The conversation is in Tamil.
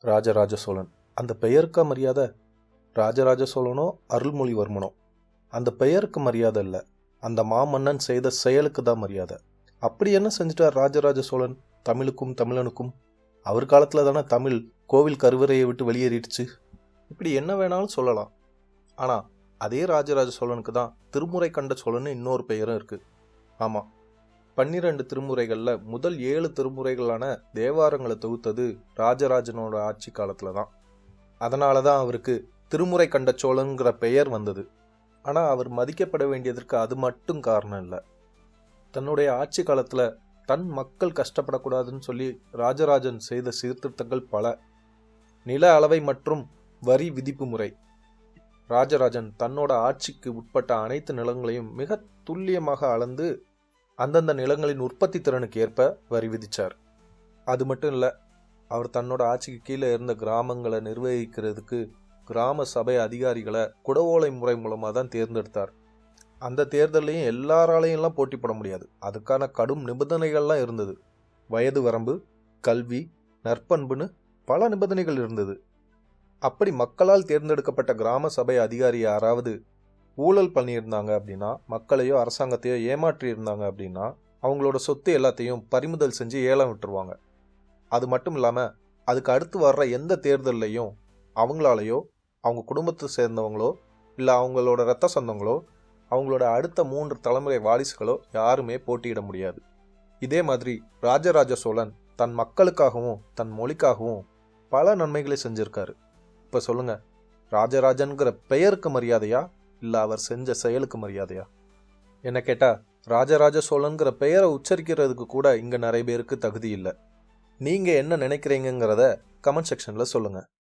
ராஜராஜ சோழன். அந்த பெயருக்கா மரியாதை? ராஜராஜ சோழனோ அருள்மொழிவர்மனோ அந்த பெயருக்கு மரியாதை இல்லை, அந்த மாமன்னன் செய்த செயலுக்கு தான் மரியாதை. அப்படி என்ன செஞ்சிட்டார் ராஜராஜ சோழன் தமிழுக்கும் தமிழனுக்கும்? அவர் காலத்தில் தானே தமிழ் கோவில் கருவறையை விட்டு வெளியேறிடுச்சு. இப்படி என்ன வேணாலும் சொல்லலாம். ஆனால் அதே ராஜராஜ சோழனுக்கு தான் திருமுறை கண்ட சோழன் இன்னொரு பெயரும் இருக்குது. ஆமாம், 12 திருமுறைகளில் முதல் 7 திருமுறைகளான தேவாரங்களை தொகுத்தது ராஜராஜனோட ஆட்சி காலத்தில் தான். அதனால தான் அவருக்கு திருமுறை கண்ட சோழனுங்கிற பெயர் வந்தது. ஆனால் அவர் மதிக்கப்பட வேண்டியதற்கு அது மட்டும் காரணம் இல்லை. தன்னுடைய ஆட்சி காலத்தில் தன் மக்கள் கஷ்டப்படக்கூடாதுன்னு சொல்லி ராஜராஜன் செய்த சீர்திருத்தங்கள் பல. நில அளவை மற்றும் வரி விதிப்பு முறை. ராஜராஜன் தன்னோட ஆட்சிக்கு உட்பட்ட அனைத்து நிலங்களையும் மிக துல்லியமாக அளந்து அந்தந்த நிலங்களின் உற்பத்தி திறனுக்கு ஏற்ப வரி விதித்தார். அது மட்டும் இல்லை, அவர் தன்னோட ஆட்சிக்கு கீழே இருந்த கிராமங்களை நிர்வகிக்கிறதுக்கு கிராம சபை அதிகாரிகளை குடவோலை முறை மூலமாக தான் தேர்ந்தெடுத்தார். அந்த தேர்தலையும் எல்லாராலையும்லாம் போட்டி போட முடியாது. அதுக்கான கடும் நிபந்தனைகள்லாம் இருந்தது. வயது வரம்பு, கல்வி, நற்பண்புன்னு பல நிபந்தனைகள் இருந்தது. அப்படி மக்களால் தேர்ந்தெடுக்கப்பட்ட கிராம சபை அதிகாரி யாராவது ஊழல் பண்ணியிருந்தாங்க அப்படின்னா, மக்களையோ அரசாங்கத்தையோ ஏமாற்றி இருந்தாங்க அப்படின்னா, அவங்களோட சொத்து எல்லாத்தையும் பறிமுதல் செஞ்சு ஏலம் விட்டுருவாங்க. அது மட்டும் இல்லாமல் அதுக்கு அடுத்து வர்ற எந்த தேர்தல்லையும் அவங்களாலேயோ அவங்க குடும்பத்தை சேர்ந்தவங்களோ இல்லை அவங்களோட இரத்த சொந்தங்களோ அவங்களோட அடுத்த 3 தலைமுறை வாரிசுகளோ யாருமே போட்டியிட முடியாது. இதே மாதிரி ராஜராஜ சோழன் தன் மக்களுக்காகவும் தன் மொழிக்காகவும் பல நன்மைகளை செஞ்சிருக்காரு. இப்போ சொல்லுங்க, ராஜராஜன்கிற பெயருக்கு மரியாதையா இல்லை அவர் செஞ்ச செயலுக்கு மரியாதையா? என்ன கேட்டால் ராஜராஜ சோழன்கிற பெயரை உச்சரிக்கிறதுக்கு கூட இங்கே நிறைய பேருக்கு தகுதி இல்லை. நீங்கள் என்ன நினைக்கிறீங்கிறத கமெண்ட் செக்ஷனில் சொல்லுங்கள்.